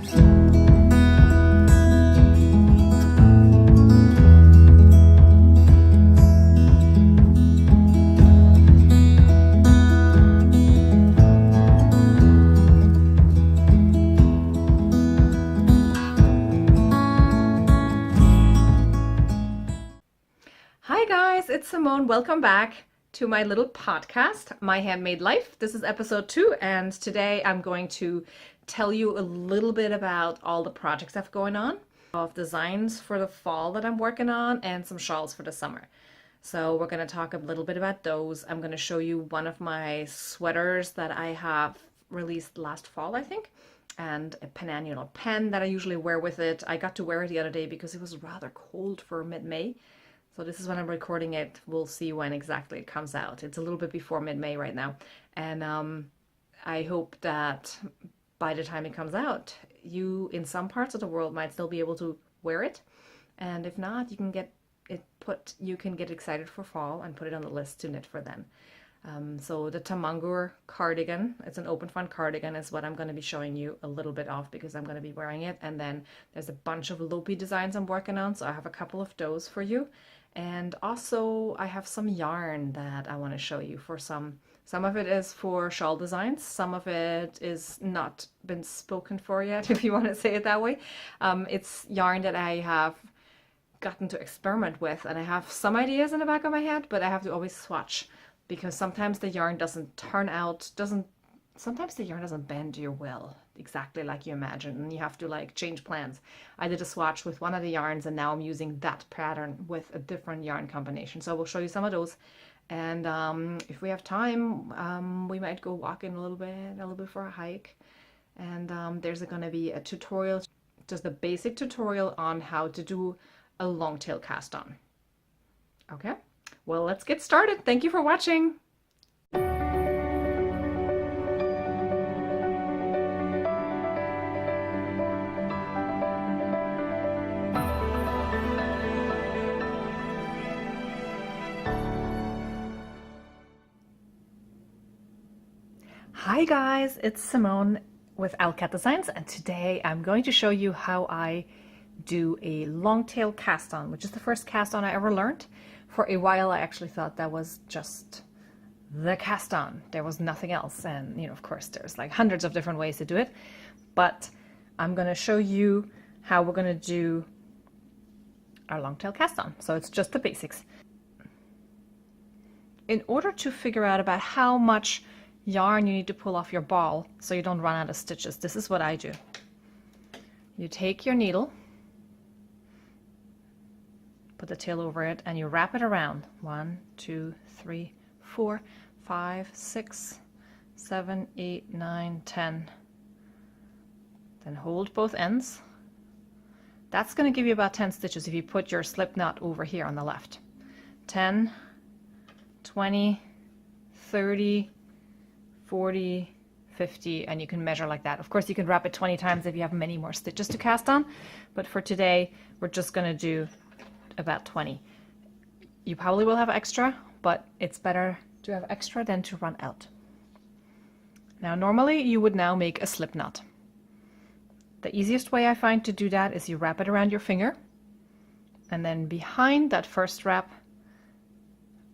Hi guys, it's Simone. Welcome back to my little podcast, My Handmade Life. This is episode 2, and today I'm going to tell you a little bit about all the projects I've going on, of designs for the fall that I'm working on, and some shawls for the summer. So we're going to talk a little bit about those. I'm going to show you one of my sweaters that I have released last fall, I think, and a Penannular pen that I usually wear with it. I got to wear it the other day because it was rather cold for mid-May. So this is when I'm recording it. We'll see when exactly it comes out. It's a little bit before mid-May right now. And I hope that by the time it comes out, you in some parts of the world might still be able to wear it. And if not, you can get excited for fall and put it on the list to knit for then. So the Tamangur cardigan, it's an open front cardigan, is what I'm going to be showing you a little bit of because I'm going to be wearing it. And then there's a bunch of Lopi designs I'm working on, so I have a couple of those for you. And also I have some yarn that I want to show you for some of it is for shawl designs, some of it is not been spoken for yet, if you want to say it that way. It's yarn that I have gotten to experiment with, and I have some ideas in the back of my head, but I have to always swatch because sometimes the yarn doesn't turn out, sometimes the yarn doesn't bend your will exactly like you imagine, and you have to like change plans. I did a swatch with one of the yarns, and now I'm using that pattern with a different yarn combination. So we'll show you some of those, and if we have time, we might go walking a little bit for a hike. And there's going to be a tutorial, just a basic tutorial on how to do a long tail cast on. Okay, well, let's get started. Thank you for watching. Hi guys, it's Simone with OwlCatDesigns, and today I'm going to show you how I do a long tail cast on, which is the first cast on I ever learned. For a while I actually thought that was just the cast on, there was nothing else, and you know, of course there's like hundreds of different ways to do it, but I'm going to show you how we're going to do our long tail cast on. So it's just the basics. In order to figure out about how much yarn you need to pull off your ball so you don't run out of stitches, this is what I do. You take your needle, put the tail over it, and you wrap it around 1, 2, 3, 4, 5, 6, 7, 8, 9, 10. Then hold both ends. That's going to give you about 10 stitches if you put your slip knot over here on the left. 10, 20, 30, 40, 50, and you can measure like that. Of course, you can wrap it 20 times if you have many more stitches to cast on, but for today, we're just going to do about 20. You probably will have extra, but it's better to have extra than to run out. Now, normally you would now make a slip knot. The easiest way I find to do that is you wrap it around your finger, and then behind that first wrap,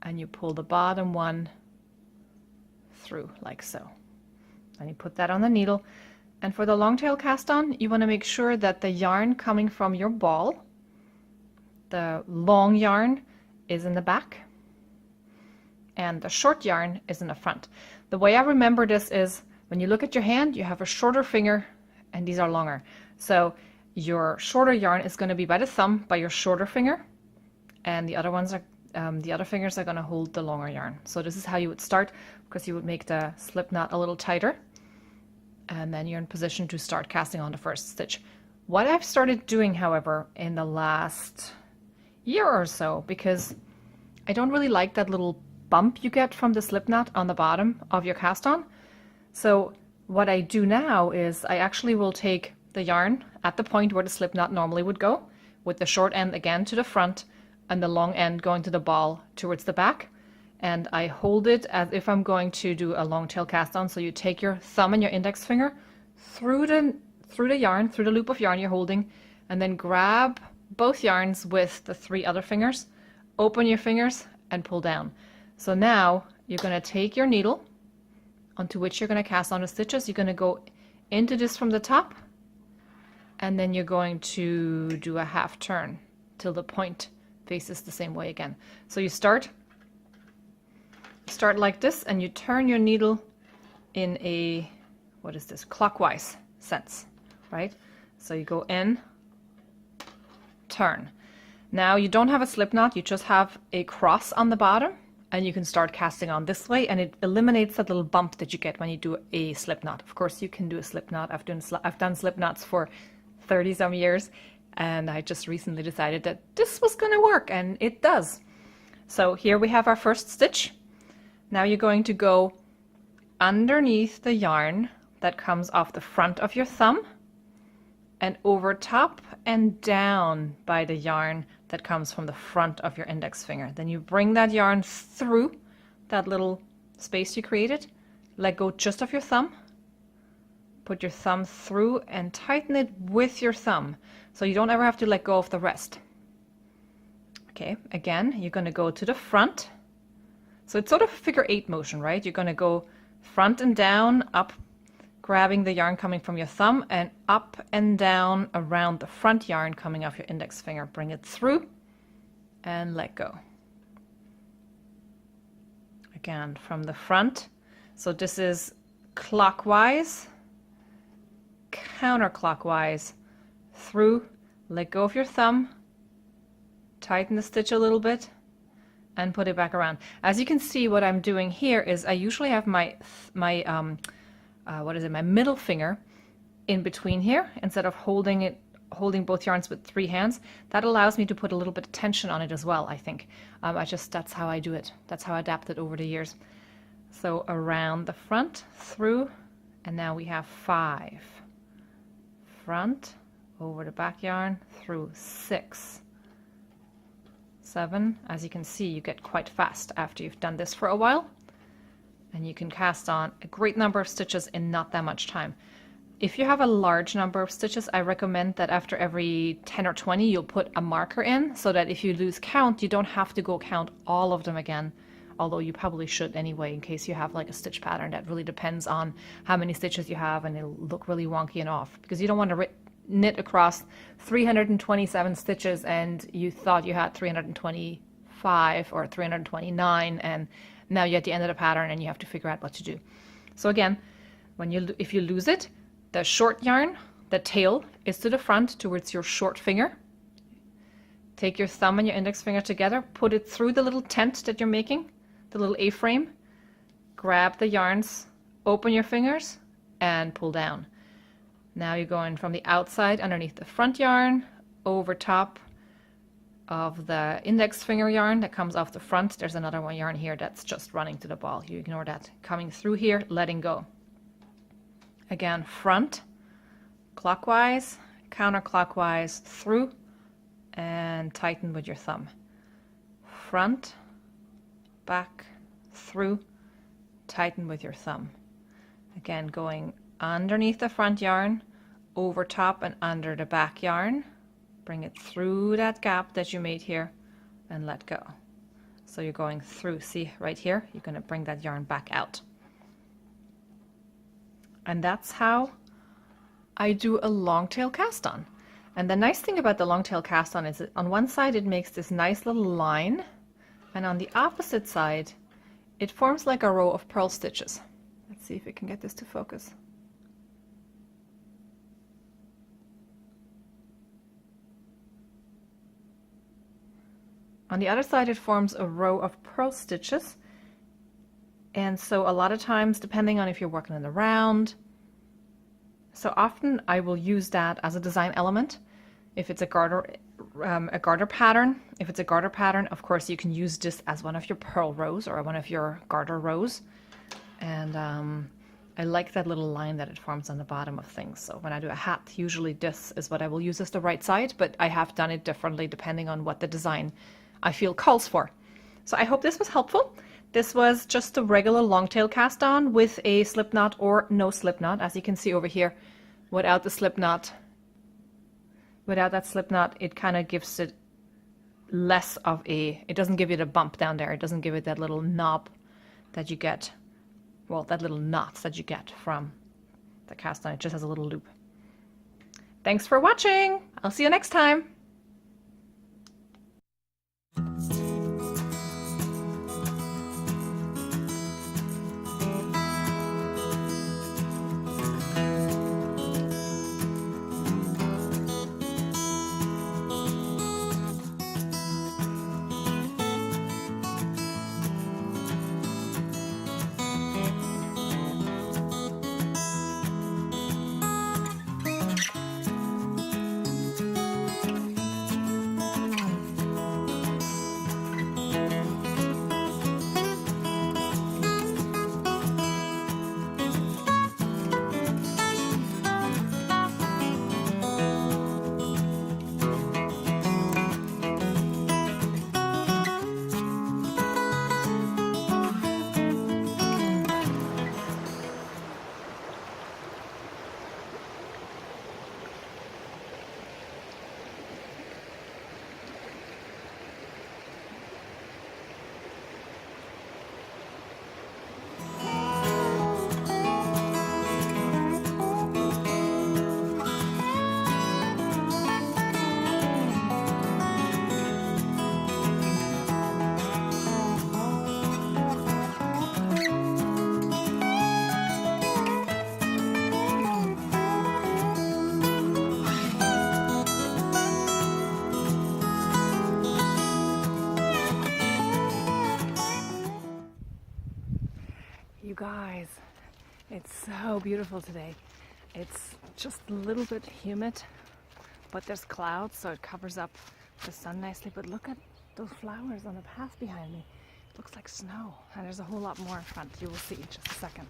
and you pull the bottom one through like so. And you put that on the needle. And for the long tail cast on, you want to make sure that the yarn coming from your ball, the long yarn, is in the back and the short yarn is in the front. The way I remember this is when you look at your hand, you have a shorter finger and these are longer. So your shorter yarn is going to be by the thumb, by your shorter finger, and the other ones are the other fingers are going to hold the longer yarn. So this is how you would start, because you would make the slip knot a little tighter, and then you're in position to start casting on the first stitch. What I've started doing, however, in the last year or so, because I don't really like that little bump you get from the slip knot on the bottom of your cast on. So what I do now is I actually will take the yarn at the point where the slip knot normally would go, with the short end again to the front and the long end going to the ball towards the back, and I hold it as if I'm going to do a long tail cast on. So you take your thumb and your index finger through through the yarn, through the loop of yarn you're holding, and then grab both yarns with the 3 other fingers, open your fingers and pull down. So now you're going to take your needle onto which you're going to cast on the stitches. You're going to go into this from the top, and then you're going to do a half turn till the point faces the same way again. So you start like this, and you turn your needle in a, what is this, clockwise sense, right? So you go in, turn. Now you don't have a slip knot, you just have a cross on the bottom, and you can start casting on this way, and it eliminates that little bump that you get when you do a slip knot. Of course you can do a slip knot. I've done slip knots for 30 some years, and I just recently decided that this was going to work, and it does. So here we have our first stitch. Now you're going to go underneath the yarn that comes off the front of your thumb, and over top and down by the yarn that comes from the front of your index finger. Then you bring that yarn through that little space you created, let go just of your thumb, put your thumb through and tighten it with your thumb, so you don't ever have to let go of the rest. Okay, again, you're going to go to the front. So it's sort of a figure 8 motion, right? You're going to go front and down, up, grabbing the yarn coming from your thumb, and up and down around the front yarn coming off your index finger. Bring it through and let go. Again, from the front. So this is clockwise, counterclockwise, through, let go of your thumb, tighten the stitch a little bit, and put it back around. As you can see, what I'm doing here is I usually have my middle finger in between here, instead of holding both yarns with 3 hands. That allows me to put a little bit of tension on it as well, I think. That's how I do it. That's how I adapt it over the years. So around the front, through, and now we have 5. Front, over the back yarn, through 6, 7. As you can see, you get quite fast after you've done this for a while. And you can cast on a great number of stitches in not that much time. If you have a large number of stitches, I recommend that after every 10 or 20 you'll put a marker in, so that if you lose count, you don't have to go count all of them again, although you probably should anyway, in case you have like a stitch pattern that really depends on how many stitches you have, and it'll look really wonky and off, because you don't want to knit across 327 stitches and you thought you had 325 or 329, and now you're at the end of the pattern and you have to figure out what to do. So again, if you lose it, the short yarn, the tail, is to the front towards your short finger. Take your thumb and your index finger together, put it through the little tent that you're making, the little A-frame, grab the yarns, open your fingers, and pull down. Now you're going from the outside underneath the front yarn, over top of the index finger yarn that comes off the front. There's another one yarn here that's just running to the ball. You ignore that. Coming through here, letting go. Again, front, clockwise, counterclockwise, through, and tighten with your thumb. Front, back, through, tighten with your thumb. Again, going underneath the front yarn, over top and under the back yarn. Bring it through that gap that you made here and let go. So you're going through, see right here, you're going to bring that yarn back out. And that's how I do a long tail cast on. And the nice thing about the long tail cast on is that on one side it makes this nice little line, and on the opposite side it forms like a row of purl stitches. Let's see if we can get this to focus. On the other side it forms a row of purl stitches, and so a lot of times, depending on if you're working in the round, so often I will use that as a design element. If it's a garter pattern, of course you can use this as one of your purl rows or one of your garter rows. And I like that little line that it forms on the bottom of things. So when I do a hat, usually this is what I will use as the right side, but I have done it differently depending on what the design I feel calls for. So I hope this was helpful. This was just a regular long tail cast on with a slip knot or no slip knot. As you can see over here, without the slip knot. Without that slip knot, it kind of gives it less of a, it doesn't give it a bump down there. It doesn't give it that little knob that you get, well, that little knot that you get from the cast on. It just has a little loop. Thanks for watching. I'll see you next time. You guys, it's so beautiful today. It's just a little bit humid, but there's clouds, so it covers up the sun nicely. But look at those flowers on the path behind me. It looks like snow, and there's a whole lot more in front. You will see in just a second.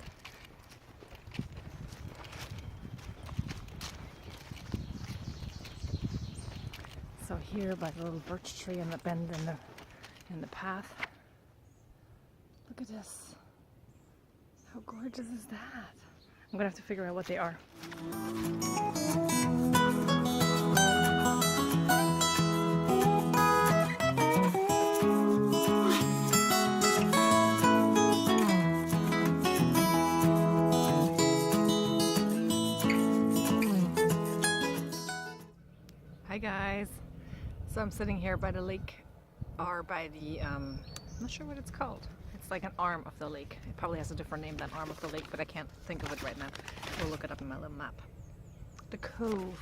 So here by the little birch tree and the bend in the path, look at this. How gorgeous is that? I'm gonna have to figure out what they are. Hi guys. So I'm sitting here by the lake, or by the, I'm not sure what it's called. It's like an arm of the lake. It probably has a different name than arm of the lake, but I can't think of it right now. We'll look it up in my little map. The Cove.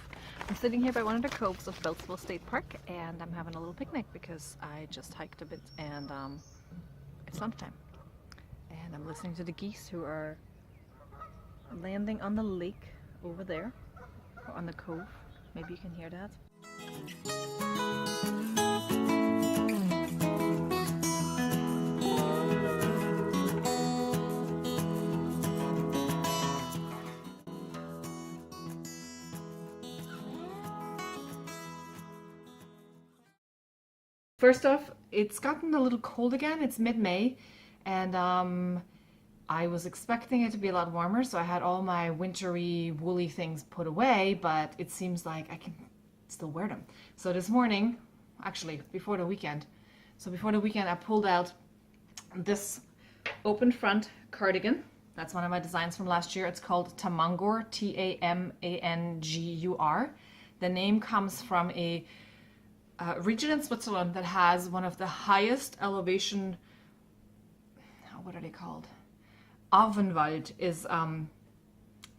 I'm sitting here by one of the coves of Beltsville State Park, and I'm having a little picnic because I just hiked a bit, and it's lunchtime. And I'm listening to the geese who are landing on the lake over there, or on the cove. Maybe you can hear that. First off, it's gotten a little cold again. It's mid-May, and I was expecting it to be a lot warmer, so I had all my wintry woolly things put away, but it seems like I can still wear them. So this morning, actually before the weekend, I pulled out this open front cardigan. That's one of my designs from last year. It's called Tamangur, Tamangur. The name comes from a region in Switzerland that has one of the highest elevation, what are they called? Avonwald is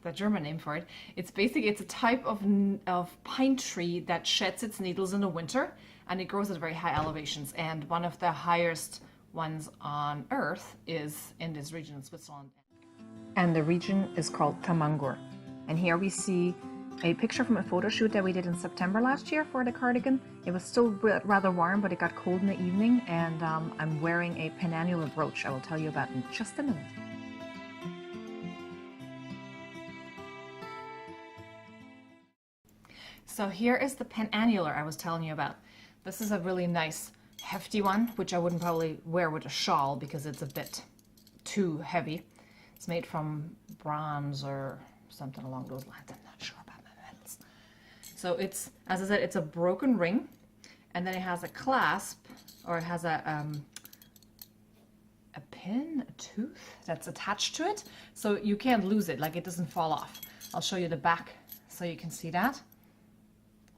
the German name for it. It's basically, it's a type of pine tree that sheds its needles in the winter, and it grows at very high elevations. And one of the highest ones on earth is in this region in Switzerland. And the region is called Tamangur. And here we see a picture from a photo shoot that we did in September last year for the cardigan. It was still rather warm, but it got cold in the evening, and I'm wearing a Penannular brooch I will tell you about in just a minute. So here is the Penannular I was telling you about. This is a really nice hefty one, which I wouldn't probably wear with a shawl because it's a bit too heavy. It's made from bronze or something along those lines. I'm not sure about So it's, as I said, it's a broken ring, and then it has a clasp, or it has a pin, a tooth that's attached to it, so you can't lose it, like it doesn't fall off. I'll show you the back so you can see that.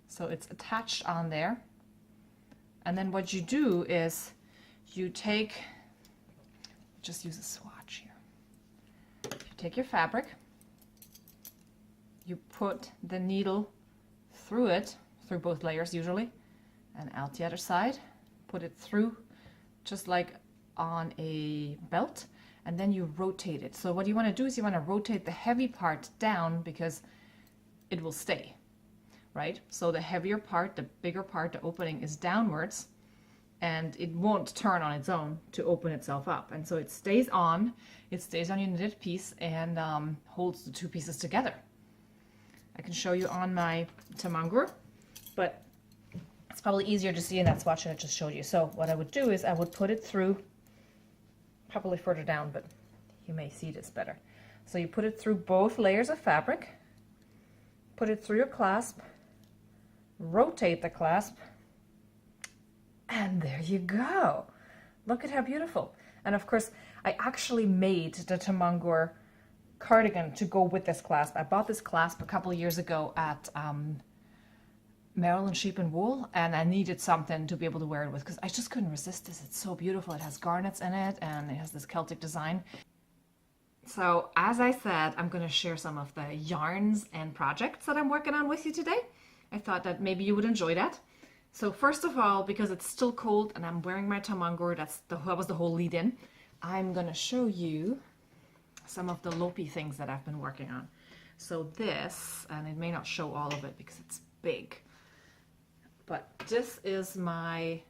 So it's attached on there, and then what you do is you take, just use a swatch here. You take your fabric, you put the needle through it, through both layers usually, and out the other side, put it through just like on a belt, and then you rotate it. So what you want to do is you want to rotate the heavy part down because it will stay, right? So the heavier part, the bigger part, the opening is downwards, and it won't turn on its own to open itself up. And so it stays on your knitted piece and holds the two pieces together. I can show you on my Tamangur, but it's probably easier to see in that swatch that I just showed you. So what I would do is I would put it through, probably further down, but you may see this better. So you put it through both layers of fabric, put it through your clasp, rotate the clasp, and there you go. Look at how beautiful. And of course, I actually made the Tamangur cardigan to go with this clasp. I bought this clasp a couple of years ago at Maryland Sheep and Wool, and I needed something to be able to wear it with because I just couldn't resist this. It's so beautiful. It has garnets in it, and it has this Celtic design. So as I said, I'm going to share some of the yarns and projects that I'm working on with you today. I thought that maybe you would enjoy that. So first of all, because it's still cold and I'm wearing my Tamangur, that was the whole lead in, I'm going to show you some of the Lopi things that I've been working on. So this, and it may not show all of it because it's big, but this is my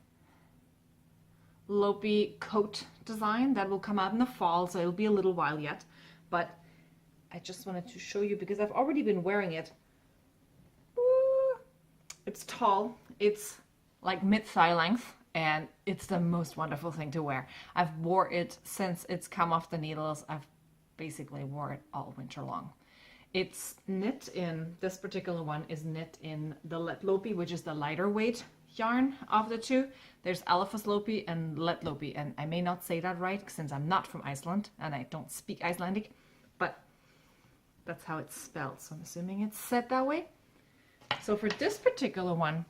Lopi coat design that will come out in the fall, so it'll be a little while yet, but I just wanted to show you because I've already been wearing it. It's tall, it's like mid-thigh length, and it's the most wonderful thing to wear. I've wore it since it's come off the needles. I've basically wore it all winter long. It's knit in, this particular one is knit in the Let Lopi, which is the lighter weight yarn of the two. There's Elephas Lopi and Let Lopi, and I may not say that right since I'm not from Iceland and I don't speak Icelandic, but that's how it's spelled, so I'm assuming it's said that way. So for this particular one,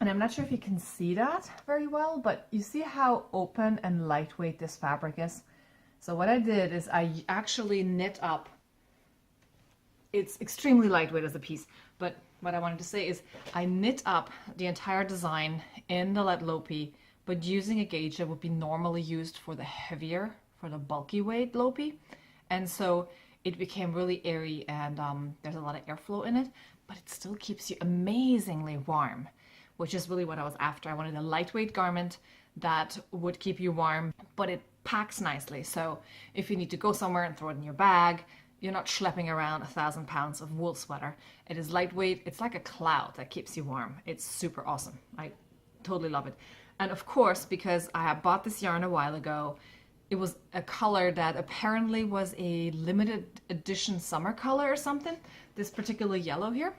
and I'm not sure if you can see that very well, but you see how open and lightweight this fabric is? So what I did is I actually knit up, it's extremely lightweight as a piece, but what I wanted to say is I knit up the entire design in the Let Lopi, but using a gauge that would be normally used for the heavier, for the bulky weight Lopi. And so it became really airy, and there's a lot of airflow in it, but it still keeps you amazingly warm, which is really what I was after. I wanted a lightweight garment that would keep you warm, but it packs nicely. So if you need to go somewhere and throw it in your bag, you're not schlepping around 1,000 pounds of wool sweater. It is lightweight. It's like a cloud that keeps you warm. It's super awesome. I totally love it. And of course, because I had bought this yarn a while ago, it was a color that apparently was a limited edition summer color or something, this particular yellow here.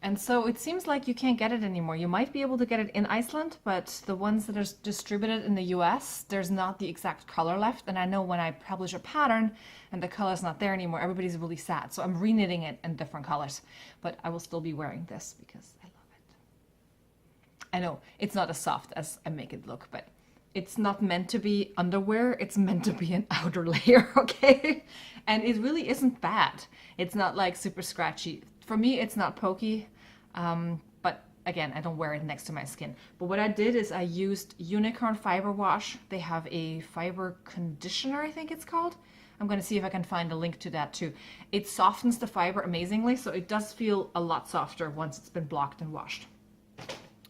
And so it seems like you can't get it anymore. You might be able to get it in Iceland, but the ones that are distributed in the US, there's not the exact color left. And I know when I publish a pattern and the color's not there anymore, everybody's really sad. So I'm reknitting it in different colors, but I will still be wearing this because I love it. I know it's not as soft as I make it look, but it's not meant to be underwear. It's meant to be an outer layer, okay? And it really isn't bad. It's not like super scratchy. For me, it's not pokey, but again, I don't wear it next to my skin. But what I did is I used Unicorn Fiber Wash. They have a fiber conditioner, I think it's called. I'm going to see if I can find a link to that too. It softens the fiber amazingly, so it does feel a lot softer once it's been blocked and washed.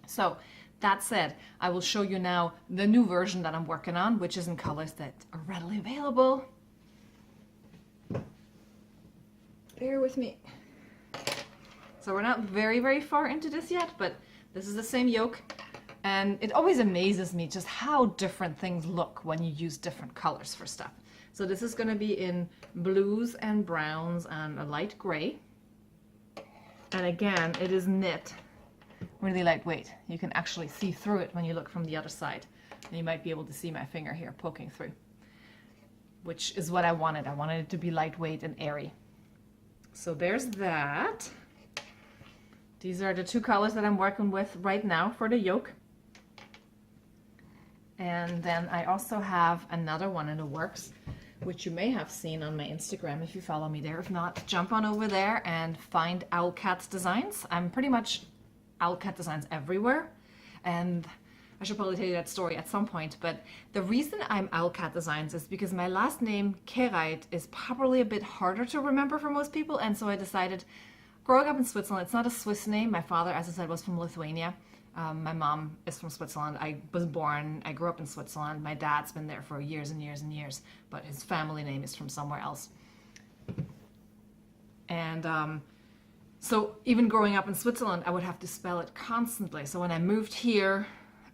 So that said, I will show you now the new version that I'm working on, which is in colors that are readily available. Bear with me. So we're not very, very far into this yet, but this is the same yoke. And it always amazes me just how different things look when you use different colors for stuff. So this is going to be in blues and browns and a light gray. And again, it is knit, really lightweight. You can actually see through it when you look from the other side. And you might be able to see my finger here poking through, which is what I wanted. I wanted it to be lightweight and airy. So there's that. These are the two colors that I'm working with right now for the yoke. And then I also have another one in the works, which you may have seen on my Instagram if you follow me there. If not, jump on over there and find OwlCatDesigns. I'm pretty much OwlCatDesigns everywhere. And I should probably tell you that story at some point, but the reason I'm OwlCatDesigns is because my last name, Kereit, is probably a bit harder to remember for most people, and so I decided, growing up in Switzerland, it's not a Swiss name. My father, as I said, was from Lithuania. My mom is from Switzerland. I grew up in Switzerland. My dad's been there for years and years and years, but his family name is from somewhere else. And so even growing up in Switzerland, I would have to spell it constantly. So when I moved here,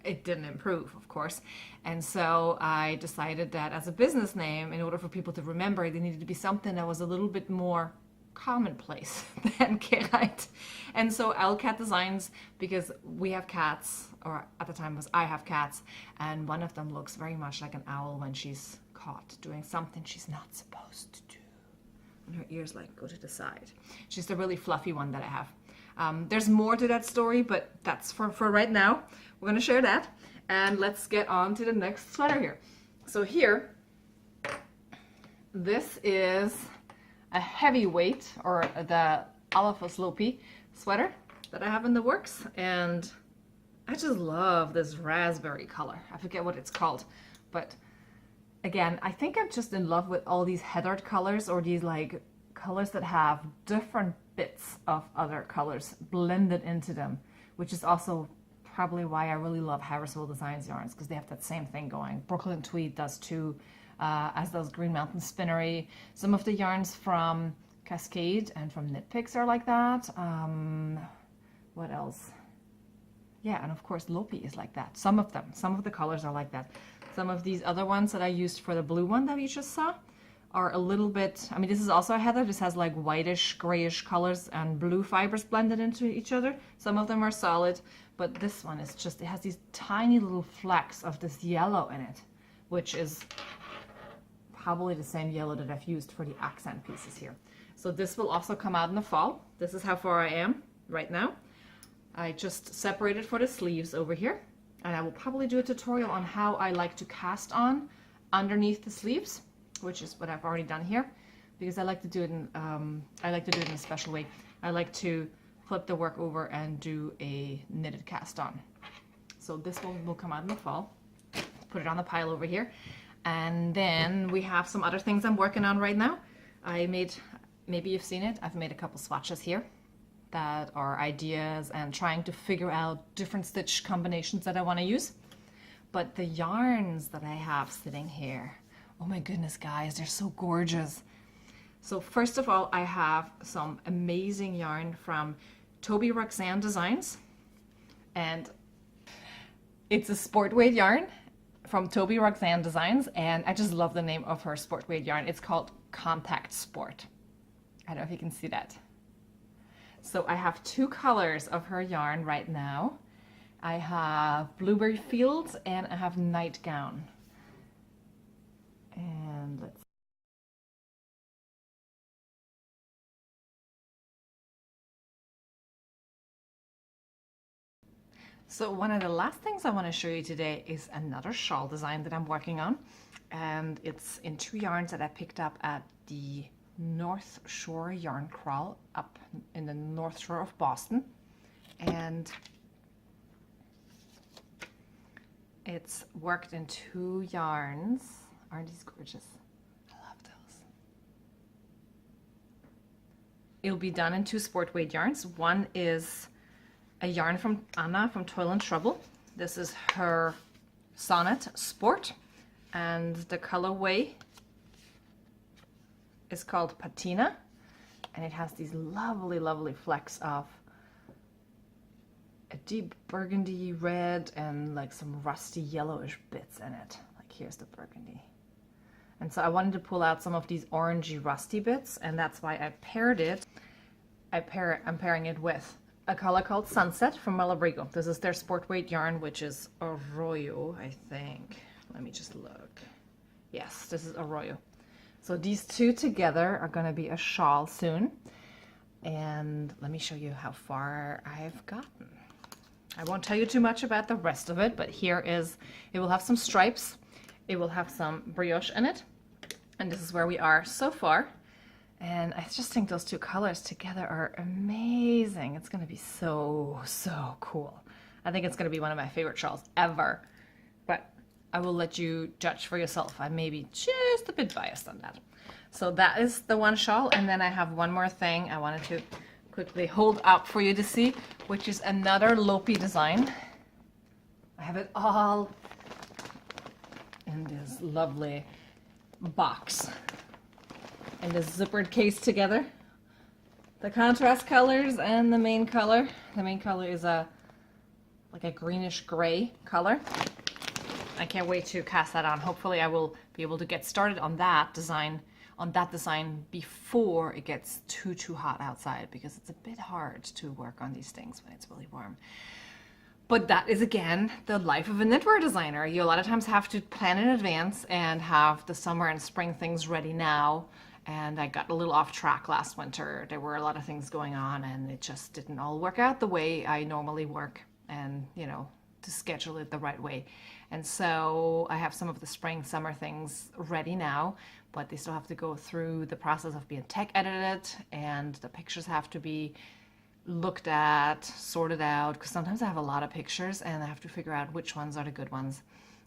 it didn't improve, of course. And so I decided that as a business name, in order for people to remember, it needed to be something that was a little bit more commonplace than Kereit. And so OwlCatDesigns, because we have cats, or at the time was I have cats, and one of them looks very much like an owl when she's caught doing something she's not supposed to do. And her ears like go to the side. She's the really fluffy one that I have. There's more to that story, but that's for right now. We're going to share that. And let's get on to the next sweater here. So here, this is a heavyweight, or the Lopi sweater that I have in the works. And I just love this raspberry color. I forget what it's called. But again, I think I'm just in love with all these heathered colors, or these like colors that have different bits of other colors blended into them, which is also probably why I really love Harrisville Designs yarns, because they have that same thing going. Brooklyn Tweed does too, as does Green Mountain Spinnery. Some of the yarns from Cascade and from Knit Picks are like that. What else? Yeah, and of course Lopi is like that. Some of them, some of the colors are like that. Some of these other ones that I used for the blue one that we just saw are a little bit, I mean, this is also a heather. This has like whitish, grayish colors and blue fibers blended into each other. Some of them are solid, but this one is just, it has these tiny little flecks of this yellow in it, which is probably the same yellow that I've used for the accent pieces here. So this will also come out in the fall. This is how far I am right now. I just separated for the sleeves over here, and I will probably do a tutorial on how I like to cast on underneath the sleeves, which is what I've already done here, because I like to do it in a special way. I like to flip the work over and do a knitted cast on. So this will come out in the fall. Put it on the pile over here. And then we have some other things I'm working on right now. I made, maybe you've seen it, I've made a couple swatches here that are ideas and trying to figure out different stitch combinations that I want to use. But the yarns that I have sitting here, oh my goodness, guys, they're so gorgeous. So first of all, I have some amazing yarn from Toby Roxane Designs, and it's a sport weight yarn from Toby Roxane Designs, and I just love the name of her sport weight yarn. It's called Contact Sport. I don't know if you can see that. So I have two colors of her yarn right now. I have Blueberry Fields and I have Nightgown. And let's So one of the last things I want to show you today is another shawl design that I'm working on, and it's in two yarns that I picked up at the North Shore Yarn Crawl up in the North Shore of Boston, and it's worked in two yarns. Aren't these gorgeous? I love those. It'll be done in two sport weight yarns. One is a yarn from Anna from Toil and Trouble. This is her Sonnet Sport, and the colorway is called Patina, and it has these lovely, lovely flecks of a deep burgundy red and like some rusty yellowish bits in it. Like here's the burgundy. And so I wanted to pull out some of these orangey rusty bits, and that's why I paired it I'm pairing it with a color called Sunset from Malabrigo. This is their sport weight yarn, which is Arroyo, I think. Let me just look. Yes, this is Arroyo. So these two together are going to be a shawl soon. And let me show you how far I've gotten. I won't tell you too much about the rest of it, but here is, it will have some stripes. It will have some brioche in it. And this is where we are so far. And I just think those two colors together are amazing. It's going to be so, so cool. I think it's going to be one of my favorite shawls ever. But I will let you judge for yourself. I may be just a bit biased on that. So that is the one shawl. And then I have one more thing I wanted to quickly hold up for you to see, which is another Lopi design. I have it all in this lovely box. In this zippered case together. The contrast colors and the main color. The main color is like a greenish gray color. I can't wait to cast that on. Hopefully I will be able to get started on that design before it gets too hot outside, because it's a bit hard to work on these things when it's really warm. But that is, again, the life of a knitwear designer. You a lot of times have to plan in advance and have the summer and spring things ready now. And I got a little off track last winter. There were a lot of things going on and it just didn't all work out the way I normally work, and, you know, to schedule it the right way. And so I have some of the spring, summer things ready now, but they still have to go through the process of being tech edited, and the pictures have to be looked at, sorted out, because sometimes I have a lot of pictures and I have to figure out which ones are the good ones.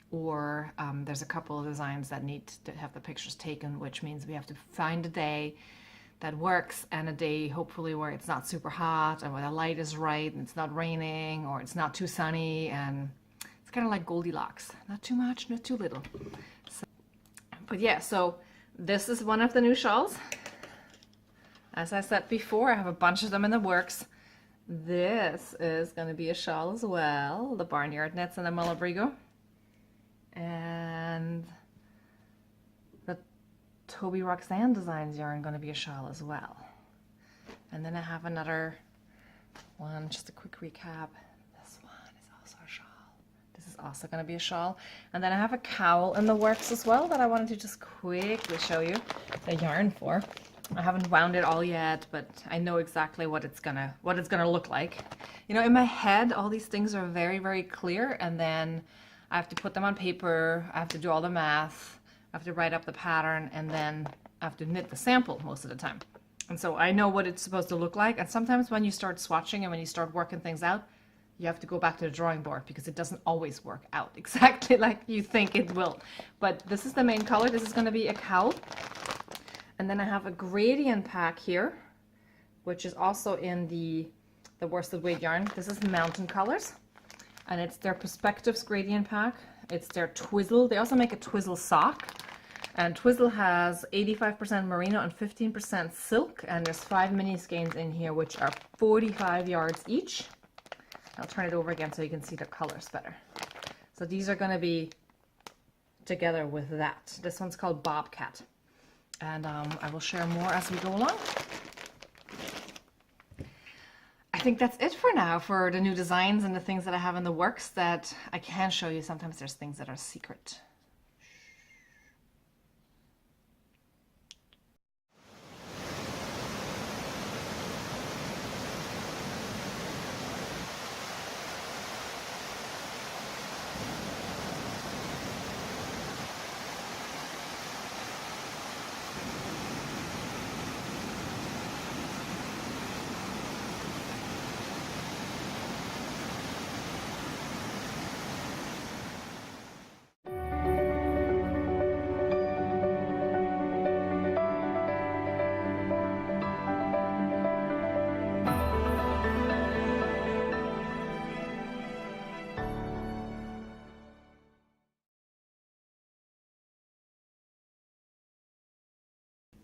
Or there's a couple of designs that need to have the pictures taken, which means we have to find a day that works, and a day hopefully where it's not super hot and where the light is right and it's not raining or it's not too sunny, and it's kind of like Goldilocks. Not too much, not too little. So, but yeah, so this is one of the new shawls. As I said before, I have a bunch of them in the works. This is going to be a shawl as well, the Barnyard Knits and the Malabrigo. And the Toby Roxane Designs yarn going to be a shawl as well. And then I have another one, just a quick recap. This one is also a shawl. This is also going to be a shawl. And then I have a cowl in the works as well that I wanted to just quickly show you the yarn for. I haven't wound it all yet, but I know exactly what it's gonna look like. You know, in my head, all these things are very, very clear, and then I have to put them on paper, I have to do all the math, I have to write up the pattern, and then I have to knit the sample most of the time. And so I know what it's supposed to look like, and sometimes when you start swatching and when you start working things out, you have to go back to the drawing board, because it doesn't always work out exactly like you think it will. But this is the main color. This is going to be a cowl. And then I have a gradient pack here, which is also in the worsted weight yarn. This is Mountain Colors. And it's their Perspectives gradient pack. It's their Twizzle. They also make a Twizzle sock. And Twizzle has 85% merino and 15% silk. And there's 5 mini skeins in here, which are 45 yards each. I'll turn it over again so you can see the colors better. So these are going to be together with that. This one's called Bobcat. And I will share more as we go along. I think that's it for now for the new designs and the things that I have in the works that I can show you. Sometimes there's things that are secret.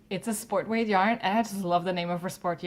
It's a sport weight yarn, and I just love the name of her sport